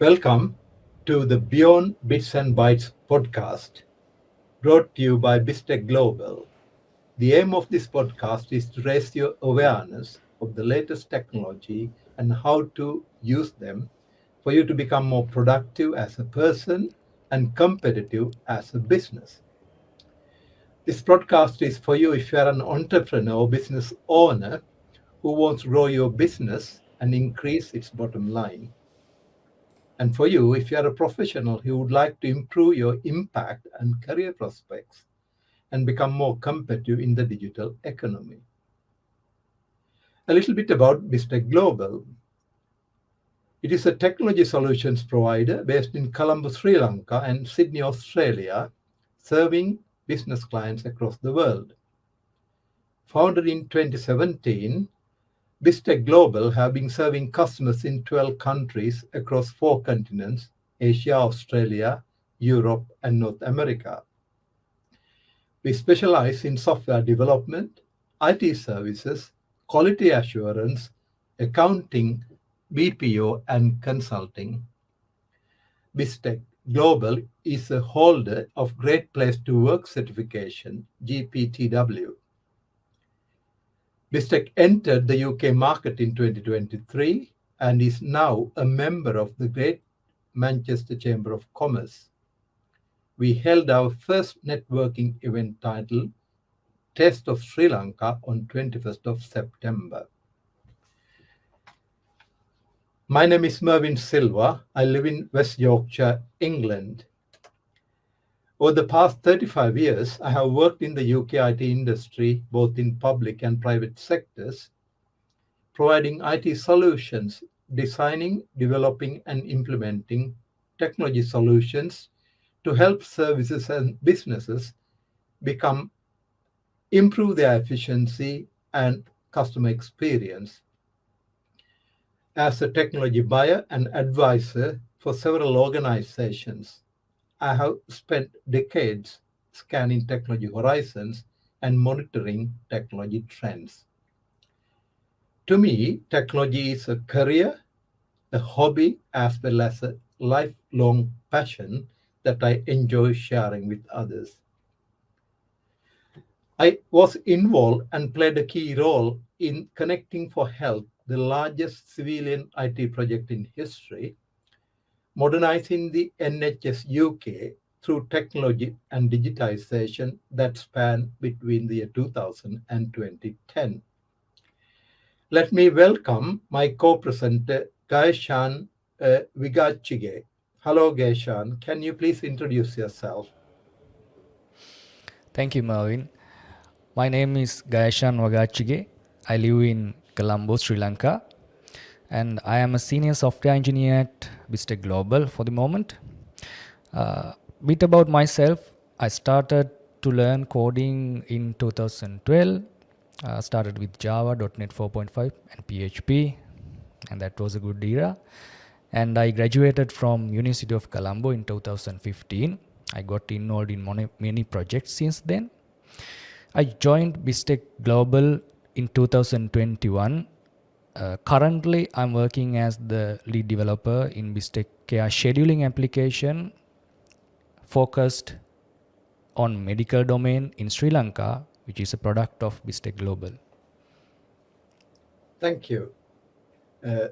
Welcome to the Beyond Bits and Bytes podcast, brought to you by Bistec Global. The aim of this podcast is to raise your awareness of the latest technology and how to use them for you to become more productive as a person and competitive as a business. This podcast is for you if you are an entrepreneur or business owner who wants to grow your business and increase its bottom line. And for you, if you are a professional who would like to improve your impact and career prospects and become more competitive in the digital economy. A little bit about Bistec Global. It is a technology solutions provider based in Colombo, Sri Lanka and Sydney, Australia, serving business clients across the world. Founded in 2017, Bistec Global have been serving customers in 12 countries across 4 continents: Asia, Australia, Europe, and North America. We specialize in software development, IT services, quality assurance, accounting, BPO, and consulting. Bistec Global is a holder of Great Place to Work certification, GPTW. Bistec entered the UK market in 2023 and is now a member of the Great Manchester Chamber of Commerce. We held our first networking event titled Taste of Sri Lanka on 21st of September. My name is Mervyn Silva. I live in West Yorkshire, England. Over the past 35 years, I have worked in the UK IT industry, both in public and private sectors, providing IT solutions, designing, developing, and implementing technology solutions to help services and businesses improve their efficiency and customer experience. As a technology buyer and advisor for several organizations, I have spent decades scanning technology horizons and monitoring technology trends. To me, technology is a career, a hobby, as well as a lifelong passion that I enjoy sharing with others. I was involved and played a key role in Connecting for Health, the largest civilian IT project in history, modernizing the NHS UK through technology and digitization that span between the year 2000 and 2010. Let me welcome my co-presenter, Gaishan Vigachige. Hello, Gaishan. Can you please introduce yourself? Thank you, Mervyn. My name is Gayashan Wagachige. I live in Colombo, Sri Lanka, and I am a senior software engineer at Bistec Global for the moment. Bit about myself: I started to learn coding in 2012. Started with Java, .NET 4.5, and PHP, and that was a good era. And I graduated from University of Colombo in 2015. I got involved in many projects since then. I joined Bistec Global in 2021. Currently, I'm working as the lead developer in Bistec Care scheduling application focused on medical domain in Sri Lanka, which is a product of Bistec Global. Thank you. Uh,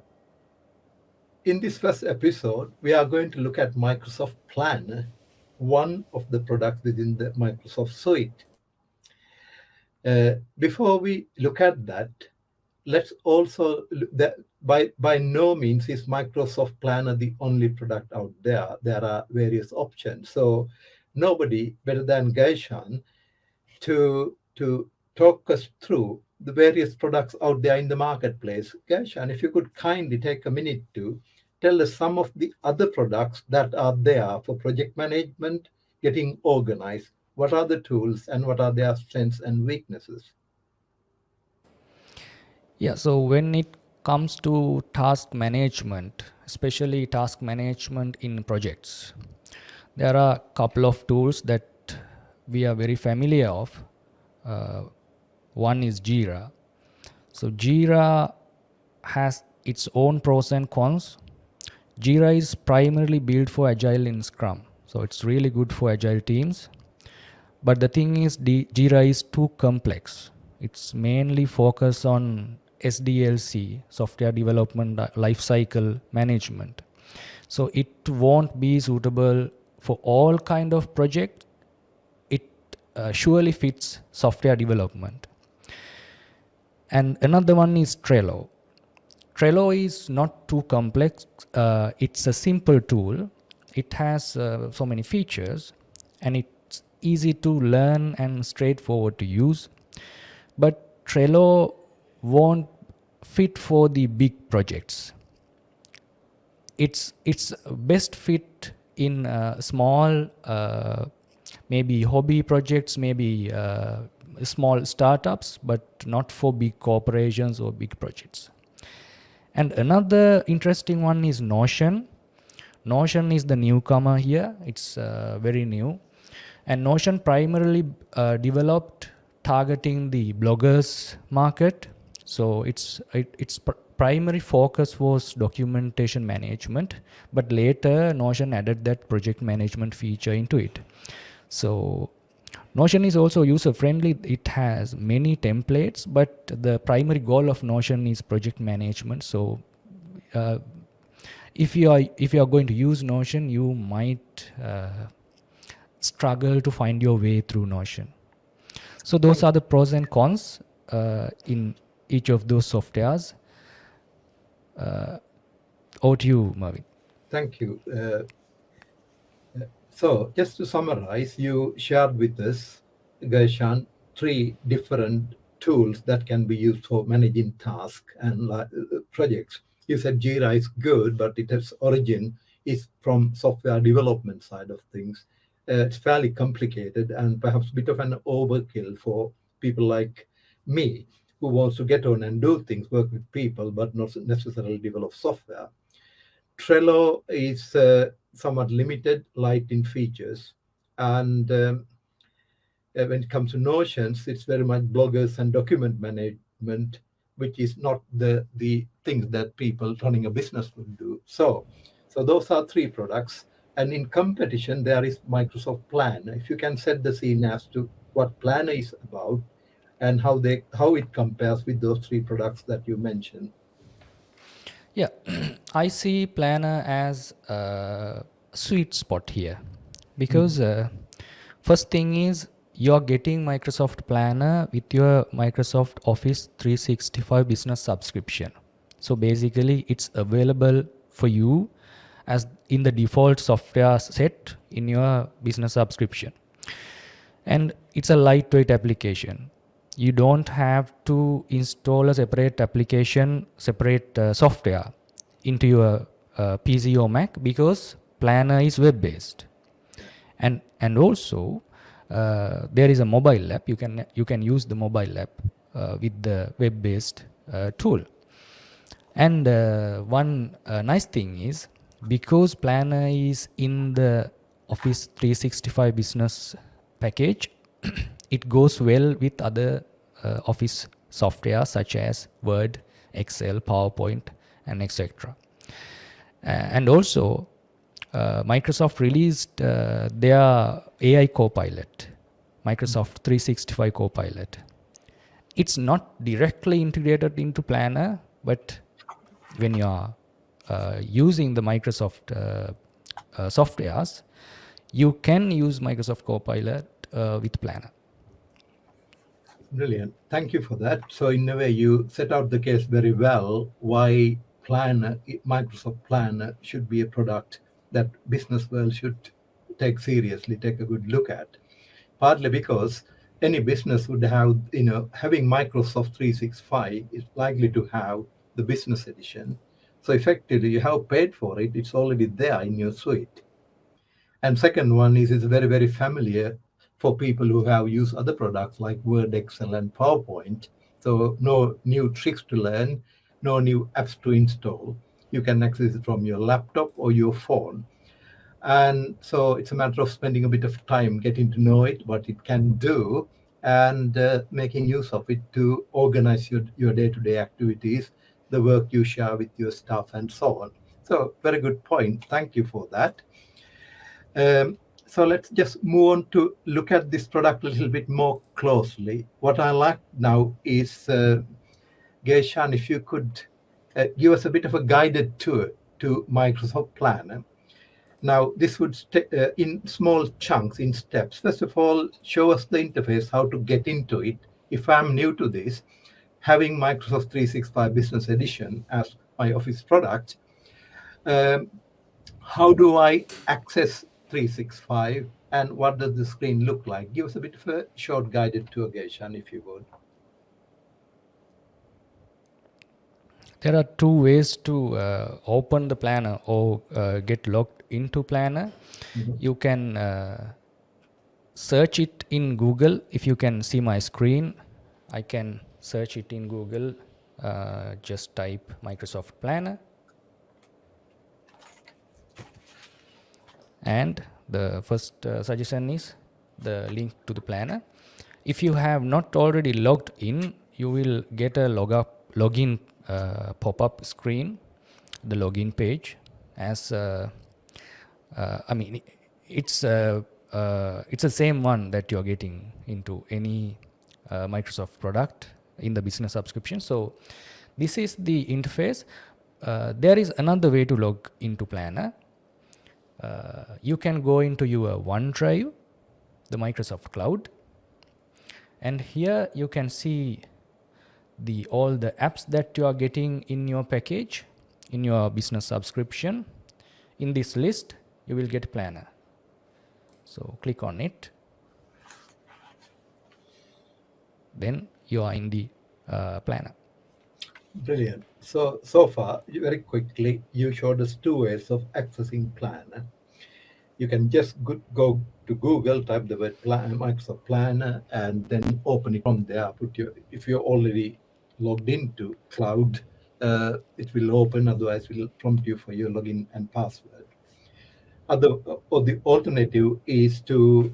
in this first episode, we are going to look at Microsoft Planner, one of the products within the Microsoft suite. Before we look at that, let's also by no means is Microsoft Planner the only product out there. There are various options. So nobody better than Gaishan to talk us through the various products out there in the marketplace. Gaishan, if you could kindly take a minute to tell us some of the other products that are there for project management, getting organized. What are the tools and what are their strengths and weaknesses? Yeah, so when it comes to task management, especially task management in projects, there are a couple of tools that we are very familiar of. Uh, One is Jira. So Jira has its own pros and cons. Jira is primarily built for agile in Scrum, so it's really good for agile teams. But the thing is, Jira is too complex. It's mainly focused on SDLC, software development lifecycle management. So it won't be suitable for all kind of project. It surely fits software development. And another one is Trello. Trello is not too complex. It's a simple tool. It has so many features, and it's easy to learn and straightforward to use. But Trello won't fit for the big projects. It's best fit in small, maybe hobby projects, maybe small startups, but not for big corporations or big projects. And another interesting one is Notion. Notion is the newcomer here. It's very new. And Notion primarily developed targeting the bloggers market. So its primary focus was documentation management, but later Notion added that project management feature into it. So Notion is also user friendly. It has many templates, but the primary goal of Notion is project management. So uh, if you are going to use Notion, you might struggle to find your way through Notion. So those Thank, are the pros and cons in each of those softwares. Over to you, Marvin. thank you. So, just to summarize, you shared with us, Gaishan, three different tools that can be used for managing tasks and projects. You said Jira is good, but its origin is from software development side of things. It's fairly complicated and perhaps a bit of an overkill for people like me who wants to get on and do things, work with people, but not necessarily develop software. Trello is somewhat limited, light in features, and when it comes to Notions, it's very much bloggers and document management, which is not the things that people running a business would do. So those are three products, and in competition there is Microsoft Planner. If you can set the scene as to what Planner is about and how it compares with those three products that you mentioned. Yeah, I see Planner as a sweet spot here because Mhm. first thing is you're getting Microsoft Planner with your Microsoft Office 365 business subscription. So basically, it's available for you as in the default software set in your business subscription. And it's a lightweight application. You don't have to install a separate application, separate software into your PC or Mac because Planner is web based. Yeah. And also there is a mobile app. You can use the mobile app with the web based tool. And one nice thing is because Planner is in the Office 365 business package, it goes well with other Office software such as Word, Excel, PowerPoint, and etc. And also, Microsoft released their AI Copilot, Microsoft 365 Copilot. It's not directly integrated into Planner, but when you are using the Microsoft softwares, you can use Microsoft Copilot with Planner. Brilliant. Thank you for that. So, in a way, you set out the case very well why Microsoft Planner should be a product that business world should take seriously, take a good look at. Partly because any business would have, having Microsoft 365 is likely to have the business edition. So, effectively, you have paid for it, it's already there in your suite. And second one is it's very, very familiar for people who have used other products like Word, Excel, and PowerPoint. So no new tricks to learn, no new apps to install. You can access it from your laptop or your phone. And so it's a matter of spending a bit of time getting to know it, what it can do, and making use of it to organize your day-to-day activities, the work you share with your staff, and so on. So, very good point. Thank you for that. So let's just move on to look at this product a little bit more closely. What I like now is, Geishan, if you could give us a bit of a guided tour to Microsoft Planner. Now, this would in small chunks, in steps. First of all, show us the interface, how to get into it. If I'm new to this, having Microsoft 365 Business Edition as my Office product, um, how do I access 365 and what does the screen look like? Give us a bit of a short guided tour, Geishan, if you would. There are two ways to open the planner or get logged into planner. Mhm. You can search it in Google. If you can see my screen, I can search it in Google. Just type Microsoft Planner, and the first suggestion is the link to the planner. If you have not already logged in, you will get a login pop-up screen, the login page. As I mean, it's the same one that you're getting into any Microsoft product in the business subscription. So this is the interface. There is another way to log into Planner. You can go into your OneDrive, the Microsoft Cloud, and here you can see all the apps that you are getting in your package, in your business subscription. In this list, you will get Planner. So click on it. Then you are in the Planner. Brilliant. So far, very quickly, you showed us two ways of accessing Planner. You can just go to Google, type the word Microsoft Planner, and then open it from there. If you're already logged into cloud, it will open. Otherwise, it will prompt you for your login and password. Or the alternative is to,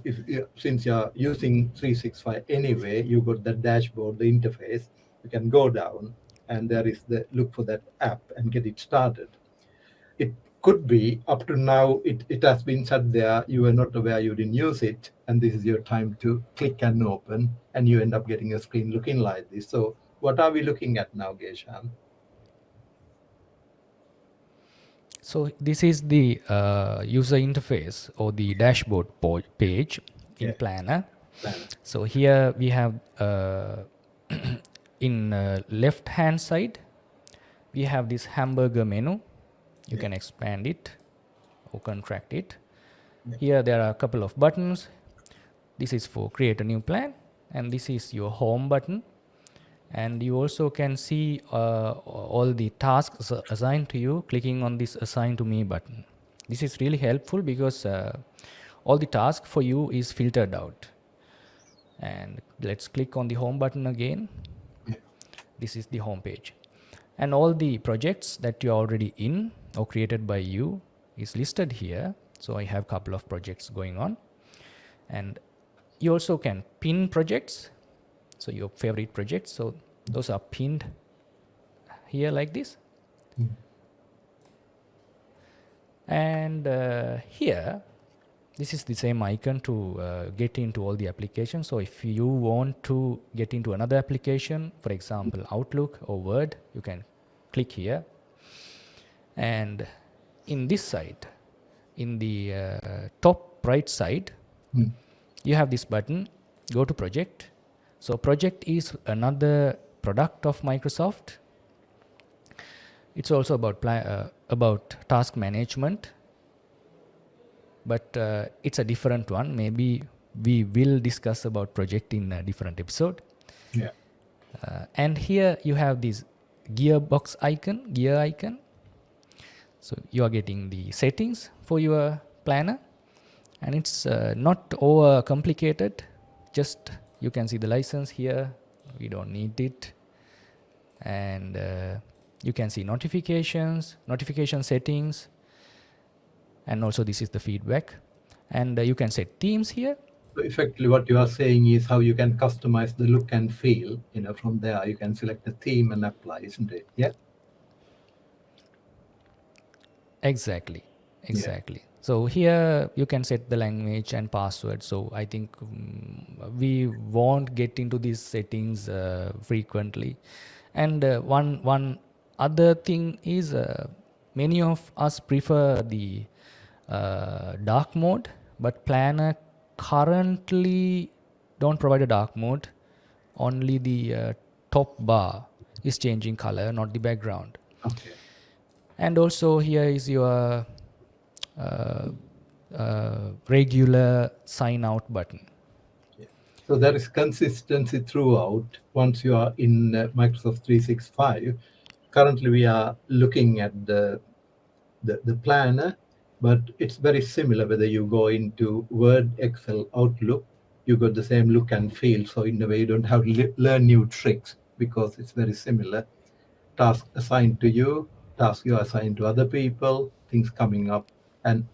since you're using 365 anyway, you got the dashboard, the interface. You can go down, and there is the look for that app and get it started. It could be up to now it has been set there, you were not aware, you didn't use it, and this is your time to click and open, and you end up getting a screen looking like this. So what are we looking at now, Geshan? So this is the user interface or the dashboard page in Yeah, Planner. Planner. So here we have in left hand side, we have this hamburger menu. You Yeah. can expand it or contract it. Yeah. Here there are a couple of buttons. This is for create a new plan, and this is your home button. And you also can see all the tasks assigned to you clicking on this assign to me button. This is really helpful because all the task for you is filtered out. And let's click on the home button again. Yeah. This is the home page, and all the projects that you're already in or created by you is listed here. So I have a couple of projects going on, and you also can pin projects. So your favorite projects, so those are pinned here like this. Mm. And here, this is the same icon to get into all the applications. So if you want to get into another application, for example, Outlook or Word, you can click here. And in this side, in the top right side, Mm. you have this button, go to project. So project is another product of Microsoft. It's also about task management, but it's a different one. Maybe we will discuss about project in a different episode. Yeah. And here you have this gear icon. So you are getting the settings for your planner, and it's not over complicated. Just you can see the license here. We don't need it. And you can see notification settings, and also this is the feedback. And you can set themes here. So effectively, what you are saying is how you can customize the look and feel. From there you can select the theme and apply, isn't it? Yeah. Exactly, Yeah. exactly. So here you can set the language and password. So I think we won't get into these settings frequently. And one other thing is many of us prefer the dark mode, but Planner currently don't provide a dark mode. Only the top bar is changing color, not the background. Okay. And also here is your regular sign out button. Yeah. So there is consistency throughout once you are in Microsoft 365. Currently, we are looking at the planner, but it's very similar whether you go into Word, Excel, Outlook, you got the same look and feel. So in a way, you don't have to learn new tricks because it's very similar. Task assigned to you, task you assign to other people, things coming up, and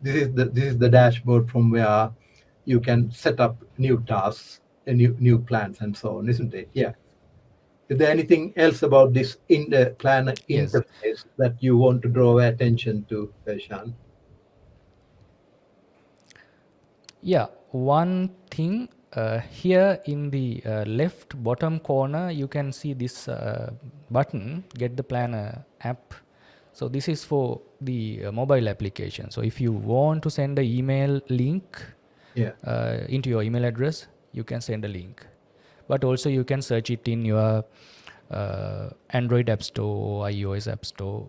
this is the dashboard from where you can set up new tasks, and new plans, and so on, isn't it? Yeah. Is there anything else about this in the planner Yes. interface that you want to draw attention to, Shan? Yeah, one thing here in the left bottom corner, you can see this button, Get the Planner app. So this is for the mobile application. So if you want to send an email link Yeah. into your email address, you can send a link. But also you can search it in your Android App Store or iOS App Store,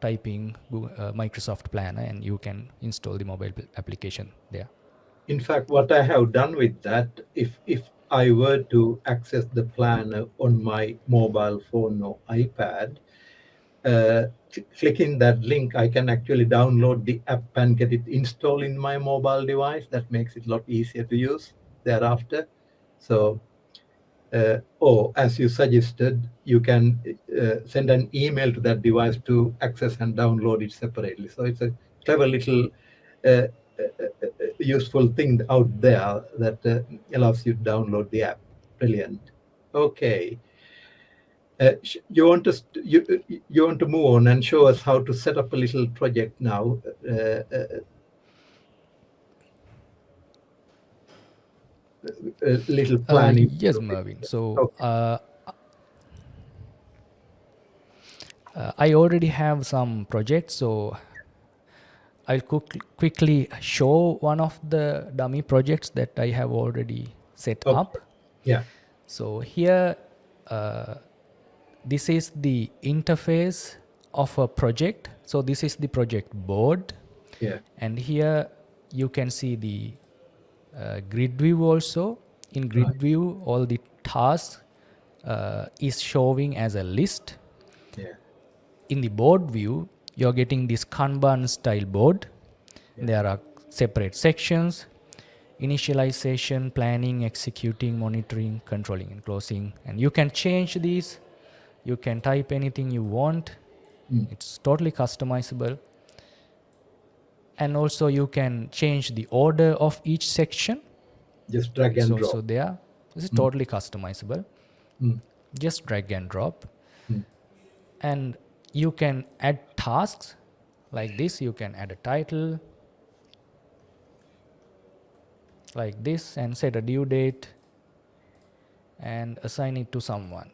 typing Microsoft Planner, and you can install the mobile application there. In fact, what I have done with that, if I were to access the planner on my mobile phone or iPad, clicking that link, I can actually download the app and get it installed in my mobile device. That makes it a lot easier to use thereafter. So, or as you suggested, you can send an email to that device to access and download it separately. So it's a clever little useful thing out there that allows you to download the app. Brilliant. Okay. You want to you want to move on and show us how to set up a little project now. Little planning. Yes, Mervin. So Okay. I already have some projects. So I'll quickly show one of the dummy projects that I have already set Okay. up. Yeah. So here, uh, this is the interface of a project. So this is the project board. Yeah. And here you can see the grid view also. In Right. grid view, all the tasks is showing as a list. Yeah. In the board view, you're getting this Kanban style board. Yeah. There are separate sections: initialization, planning, executing, monitoring, controlling, and closing. And you can change these. You can type anything you want. Mm. It's totally customizable. And also you can change the order of each section. Just drag It's and also drop. there. This is Mm. totally customizable. Mm. Just drag and drop. Mm. And you can add tasks like this. You can add a title like this and set a due date and assign it to someone.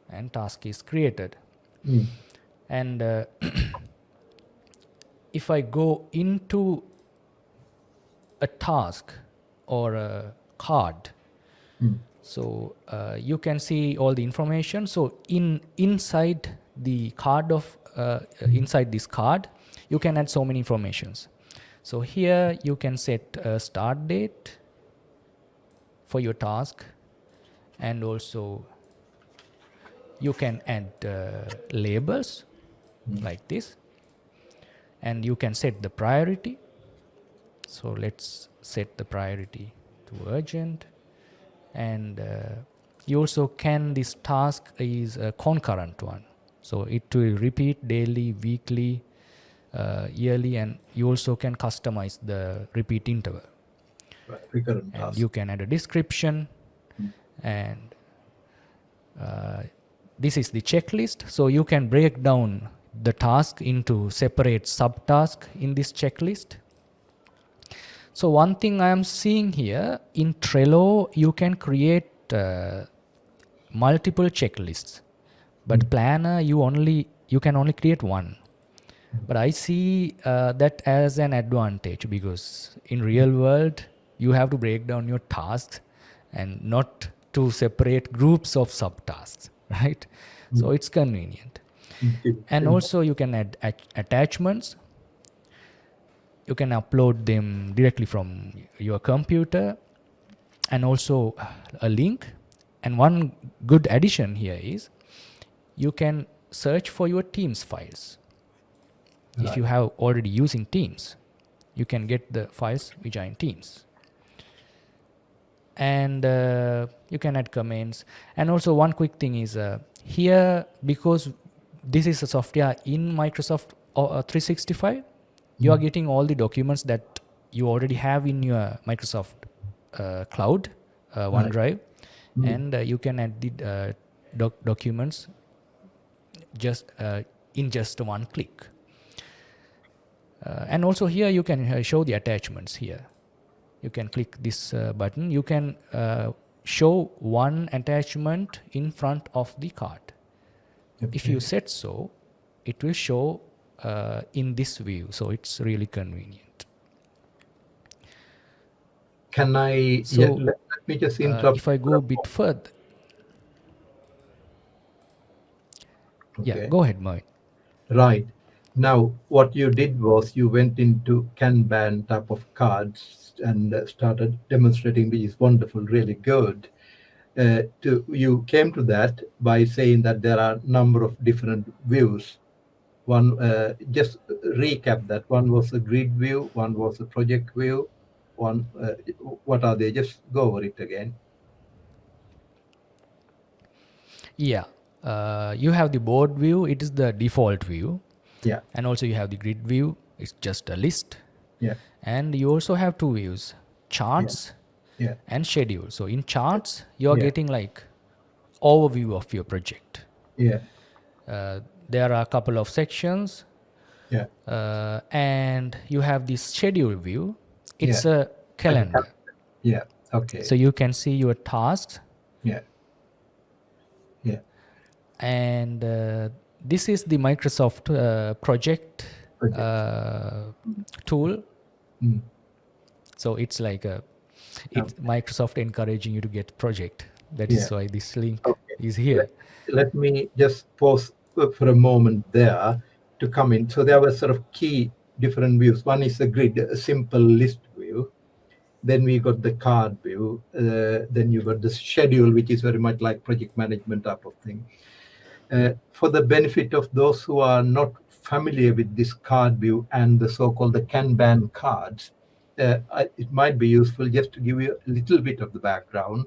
And task is created. Mm. And if I go into a task or a card, Mm. so you can see all the information. So inside the card of inside this card, you can add so many informations. So here you can set a start date for your task, and also you can add labels Mm. like this, and you can set the priority. So let's set the priority to urgent. And you also can, this task is a concurrent one, so it will repeat daily, weekly, yearly, and you also can customize the repeat interval. Right. Recurrent And task. you can add a description, Mm. and this is the checklist. So you can break down the task into separate subtasks in this checklist. So one thing I am seeing here in Trello, you can create multiple checklists, but Mm. Planner you can only create one. But I see that as an advantage, because in real world you have to break down your tasks and not to separate groups of subtasks, right? So Mm. it's convenient. Mm. And also you can add attachments. You can upload them directly from your computer, and also a link. And one good addition here is you can search for your Teams files. If you Right. have already using Teams, you can get the files which are in Teams. And you can add comments. And also one quick thing is here, because this is a software in Microsoft 365, you are Mm. getting all the documents that you already have in your Microsoft cloud, Right. OneDrive. Mm. And you can add the documents just in just one click. And also here you can show the attachments here. You can click this button. You can show one attachment in front of the card. If you Okay. set so, it will show in this view. So it's really convenient. Can I, yeah, So let me just interrupt if I for go a a bit moment. further, yeah, Okay. go ahead, Mohit. Right. Now, what you did was you went into Kanban type of cards and started demonstrating, which is wonderful, really good. You came to that by saying that there are a number of different views. One, just recap that. One was a grid view, one was a project view, one. What are they? Just go over it again. Yeah, you have the board view. It is the default view. Yeah, And also you have the grid view. It's just a list. yeah, And you also have two views, yeah, charts yeah, and schedule. So in charts, you are yeah, getting like overview of your project. yeah, There are a couple of sections, yeah, and you have this schedule view. yeah. It's a Like a calendar. yeah. So Okay. you can see your tasks, Yeah, yeah. and this is the Microsoft project Project. uh, tool. Mm. So it's like it's Okay. Microsoft encouraging you to get project. That Yeah. is why this link Okay. is Let, here. let me just pause for a moment there to come in. So there were sort of key different views. One is a grid, a simple list view. Then we got the card view. Then you got the schedule, which is very much like project management type of thing. For the benefit of those who are not familiar with this card view and the so-called the Kanban cards, it might be useful just to give you a little bit of the background.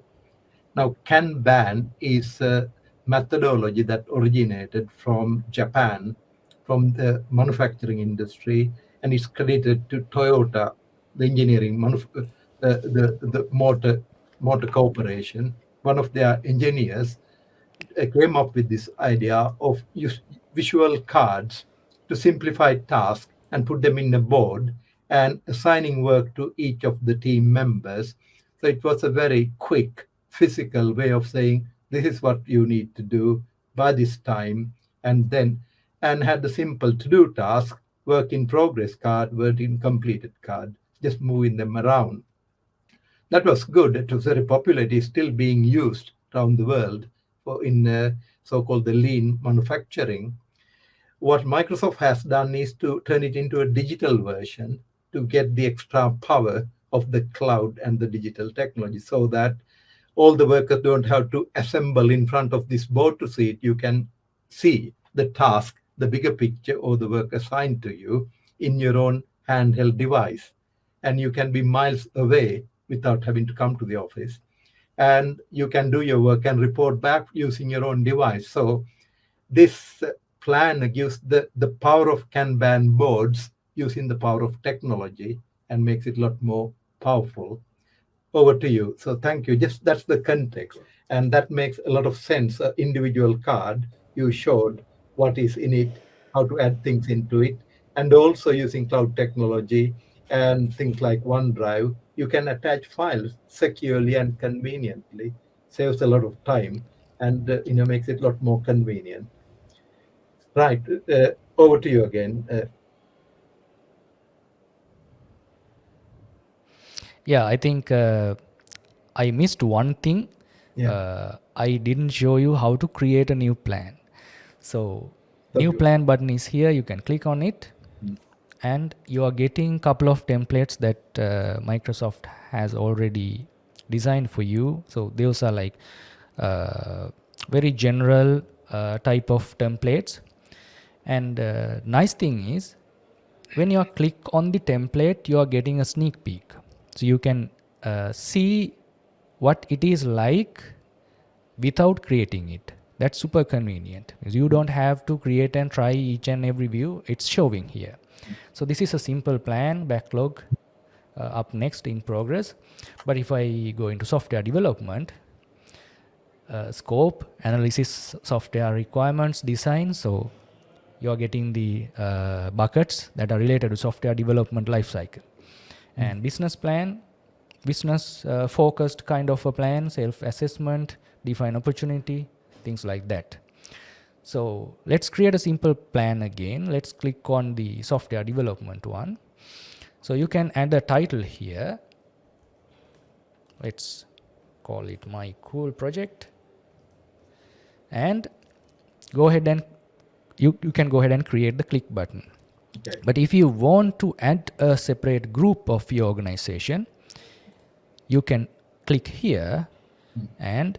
Now, Kanban is a methodology that originated from Japan, from the manufacturing industry, and is credited to Toyota, the engineering, the motor corporation. One of their engineers came up with this idea of use visual cards to simplify tasks and put them in a board and assigning work to each of the team members. So it was a very quick physical way of saying this is what you need to do by this time, and then and had the simple to do task, work in progress card, work in completed card, just moving them around. That was good. It was very popular. It is still being used around the world for in so-called the lean manufacturing. What Microsoft has done is to turn it into a digital version to get the extra power of the cloud and the digital technology, so that all the workers don't have to assemble in front of this board to see it. You can see the task, the bigger picture, or the work assigned to you in your own handheld device. And you can be miles away without having to come to the office. And you can do your work and report back using your own device. So this plan gives the power of Kanban boards using the power of technology and makes it a lot more powerful. over to you. So thank you. Just that's the context, and that makes a lot of sense. Individual card you showed what is in it, how to add things into it, and also using cloud technology and things like OneDrive, you can attach files securely and conveniently. Saves a lot of time and makes it a lot more convenient. Right. Over to you again. Yeah, I think I missed one thing. Yeah. I didn't show you how to create a new plan. So new Sorry. plan button is here. You can click on it, Mm, and you are getting couple of templates that Microsoft has already designed for you. So those are like very general type of templates. And nice thing is, when you click on the template, you are getting a sneak peek, so you can see what it is like without creating it. That's super convenient. You don't have to create and try each and every view. It's showing here. So this is a simple plan backlog up next in progress. But if I go into software development, scope analysis, software requirements, design, so you are getting the buckets that are related to software development lifecycle. mm. And business plan, business focused kind of a plan, self assessment, define opportunity, things like that. So let's create a simple plan again. Let's click on the software development one. So you can add a title here. Let's call it my cool project, and go ahead and you can go ahead and create the click button. Okay. But if you want to add a separate group of your organization, you can click here Mm, and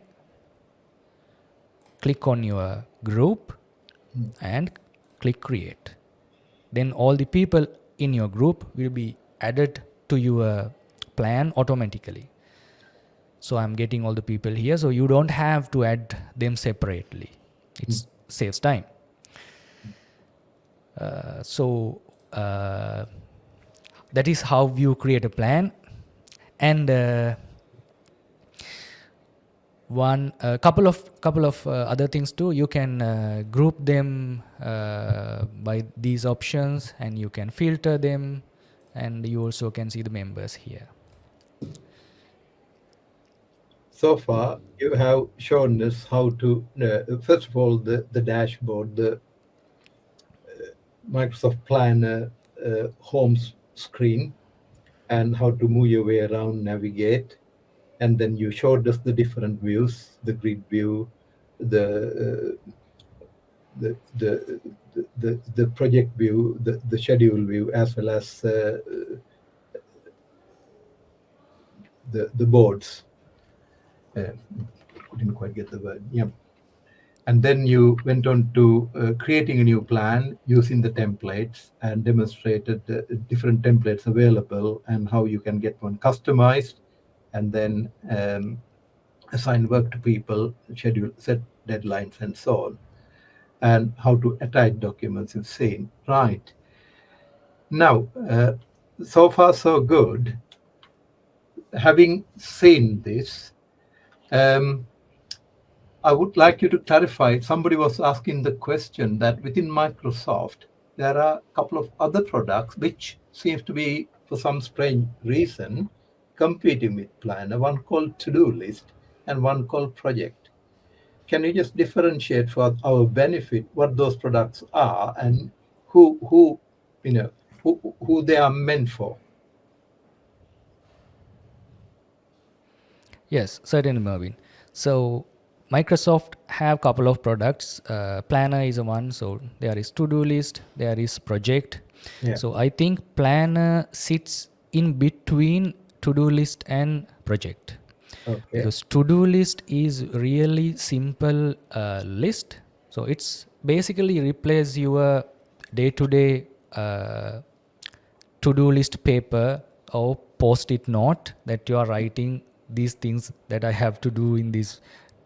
click on your group mm, and click create. Then all the people in your group will be added to your plan automatically. So I'm getting all the people here, so you don't have to add them separately. mm. It saves time. So that is how you create a plan. And one couple of other things too. You can group them by these options, and you can filter them, and you also can see the members here. So far, you have shown us how to, first of all, the dashboard, the Microsoft Planner home screen, and how to move your way around, navigate. And then you showed us the different views, the grid view, the the project view, the schedule view, as well as the boards. Uh, couldn't quite get the word. Yeah. And then you went on to creating a new plan using the templates and demonstrated the different templates available and how you can get one customized, and then assign work to people, schedule, set deadlines, and so on, and how to attach documents you've seen. Right. Now, so far so good. Having seen this, um, I would like you to clarify. Somebody was asking the question that within Microsoft, there are a couple of other products which seems to be, for some strange reason, competing with Planner, one called To-Do List and one called Project. Can you just differentiate for our benefit what those products are and who you know who they are meant for? Yes, certainly, Mervin. So Microsoft have couple of products. Planner is a one. So there is to-do list, there is project. Yeah. So I think Planner sits in between to-do list and project, Okay. because to-do list is really simple list. So it's basically replace your day-to-day to-do list paper or post-it note that you are writing these things that I have to do in this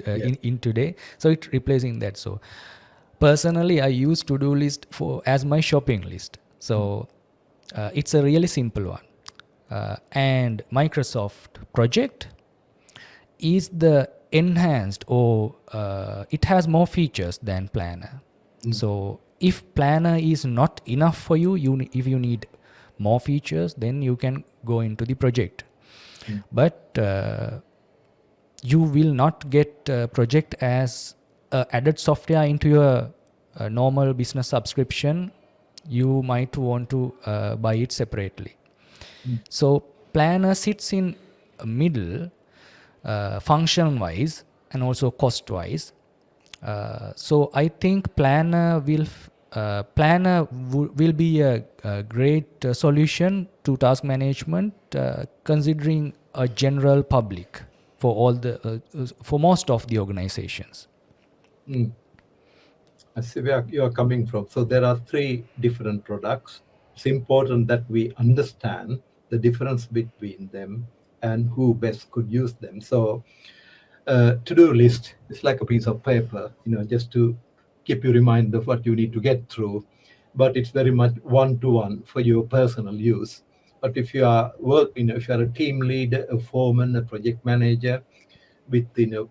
Yes. in today. So it's replacing that. So personally, I use to-do list for as my shopping list. So it's a really simple one. And Microsoft Project is the enhanced, or it has more features than Planner. So if Planner is not enough for you, if you need more features, then you can go into the project. But you will not get project as added software into your normal business subscription. You might want to buy it separately. So Planner sits in a middle, function wise and also cost wise. So I think Planner will be a great solution to task management, considering a general public for for most of the organizations. Mm. I see where you are coming from. So there are three different products. It's important that we understand the difference between them and who best could use them. So to-do list is like a piece of paper, just to keep you reminded of what you need to get through. But it's very much one-to-one for your personal use. But if you are if you are a team leader, a foreman, a project manager, with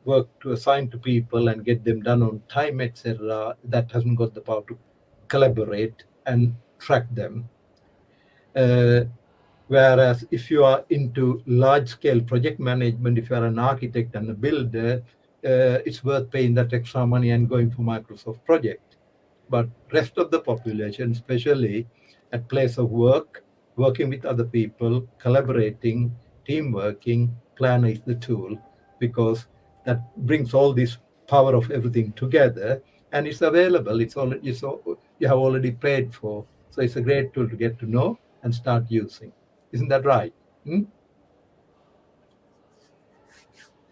work to assign to people and get them done on time, etc., that hasn't got the power to collaborate and track them. Uh, Whereas if you are into large scale project management, if you are an architect and a builder, it's worth paying that extra money and going for Microsoft Project. But rest of the population, especially at place of work, working with other people, collaborating, team working, Planner is the tool, because that brings all this power of everything together, and it's available. You have already paid for, so it's a great tool to get to know and start using. Isn't that right? Hmm?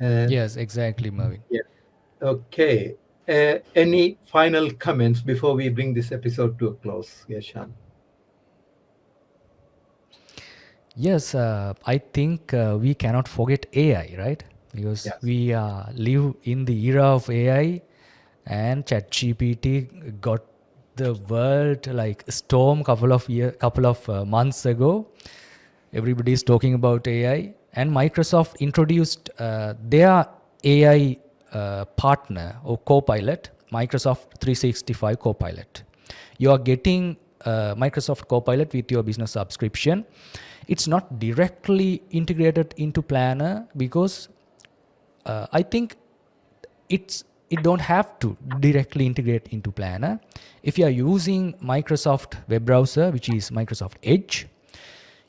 Uh, Yes, exactly, Mervin. yeah. Okay. Any final comments before we bring this episode to a close, Yashan? Yes, I think we cannot forget AI, right? Because Yes. we live in the era of AI, and ChatGPT got the world like a storm couple of months ago. Everybody is talking about AI, and Microsoft introduced their AI partner or Copilot, Microsoft 365 Copilot. You are getting Microsoft Copilot with your business subscription. It's not directly integrated into Planner because I think it don't have to directly integrate into Planner. If you are using Microsoft web browser, which is Microsoft Edge,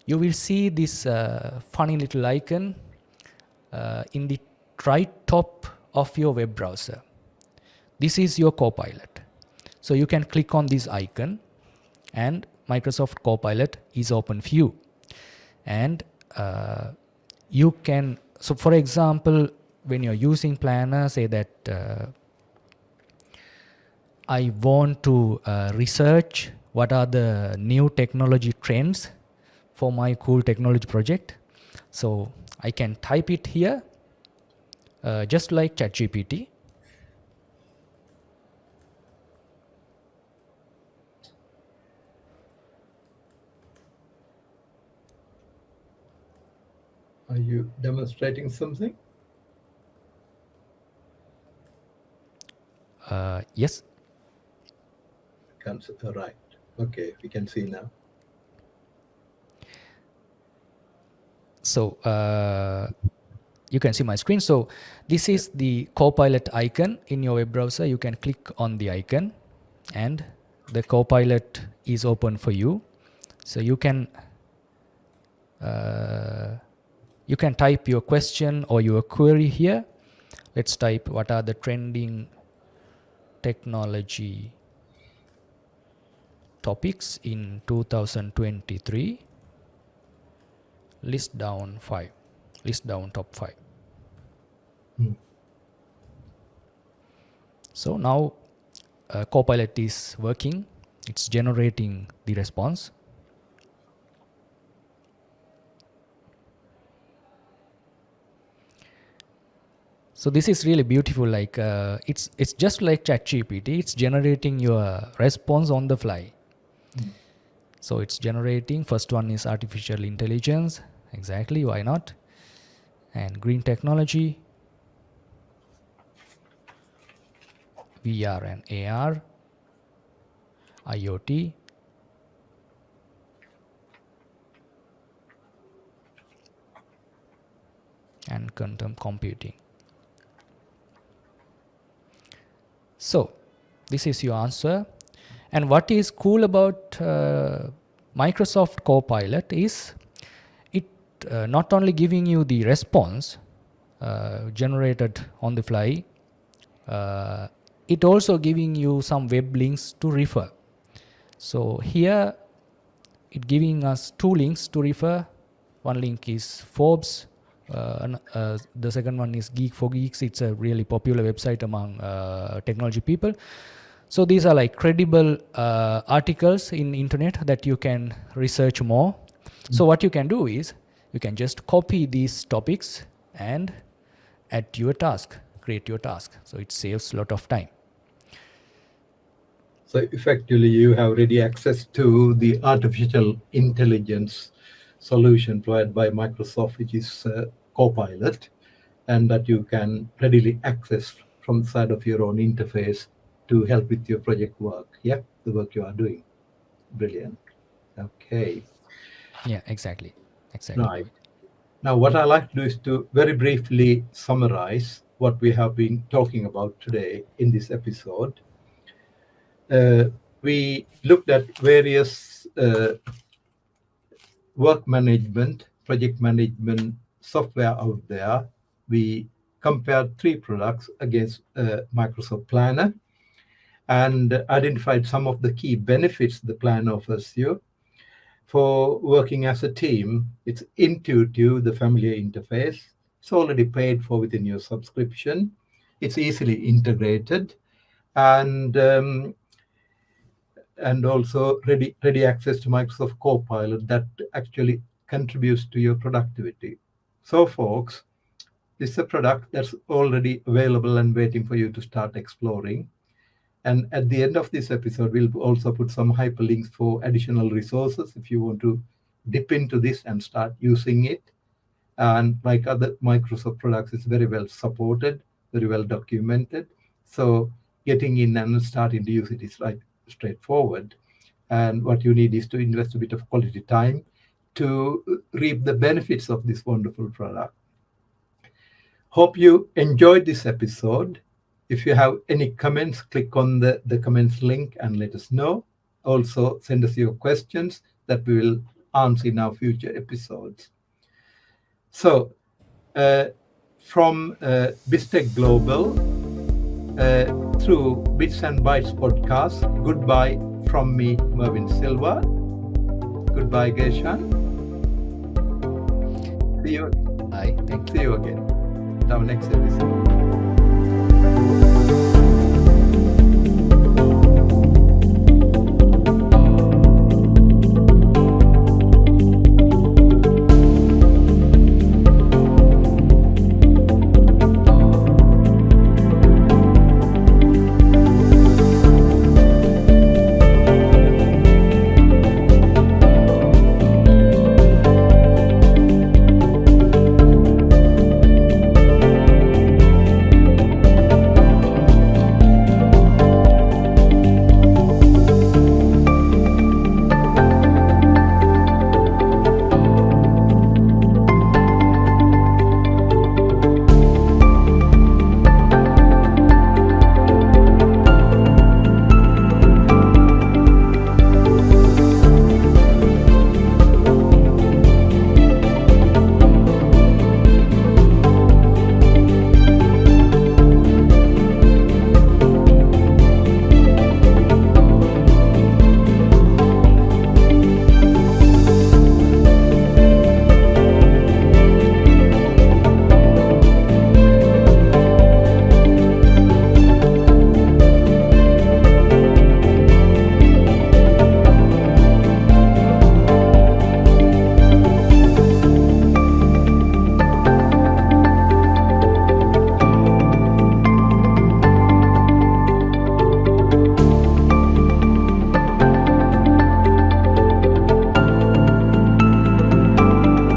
you will see this funny little icon in the right top of your web browser. This is your Copilot. So you can click on this icon and Microsoft Copilot is open for you. And you can, so for example, when you're using Planner, say that I want to research what are the new technology trends for my cool technology project. So I can type it here, just like ChatGPT. Are you demonstrating something? Yes. Right. Okay, we can see now. So you can see my screen. So this is the Copilot icon in your web browser. You can click on the icon and the Copilot is open for you. So you can type your question or your query here. Let's type what are the trending technology topics in 2023. List down top 5. Hmm. So now Copilot is working. It's generating the response. So this is really beautiful. Like it's just like ChatGPT. It's generating your response on the fly. So it's generating. First one is artificial intelligence. Exactly, why not? And green technology, VR and AR, IoT, and quantum computing. So, this is your answer. And what is cool about Microsoft Copilot is it not only giving you the response generated on the fly, uh, it also giving you some web links to refer. So here it giving us two links to refer. One link is Forbes. The second one is Geek for Geeks. It's a really popular website among technology people. So these are like credible articles in internet that you can research more. So what you can do is you can just copy these topics and add to your task, create your task. So it saves a lot of time. So effectively, you have ready access to the artificial intelligence solution provided by Microsoft, which is Copilot, and that you can readily access from the side of your own interface to help with your project work. Yeah, the work you are doing. Brilliant. Okay. Yeah, exactly. Exactly, Right. Mohammed. Now, what I like to do is to very briefly summarize what we have been talking about today in this episode. We looked at various work management, project management software out there. We compared three products against Microsoft Planner and identified some of the key benefits the plan offers you. For working as a team, it's intuitive, the familiar interface. It's already paid for within your subscription. It's easily integrated, and also ready access to Microsoft Copilot that actually contributes to your productivity. So, folks, this is a product that's already available and waiting for you to start exploring. And at the end of this episode, we'll also put some hyperlinks for additional resources if you want to dip into this and start using it. And like other Microsoft products, it's very well supported, very well documented. So getting in and starting to use it is like straightforward. And what you need is to invest a bit of quality time to reap the benefits of this wonderful product. Hope you enjoyed this episode. If you have any comments, click on the comments link and let us know. Also, send us your questions that we will answer in our future episodes. So, from BizTech Global through Bits and Bytes podcast, goodbye from me, Mervin Silva. Goodbye, Geshan. See you. Bye. Thank you. See you again. Our next episode.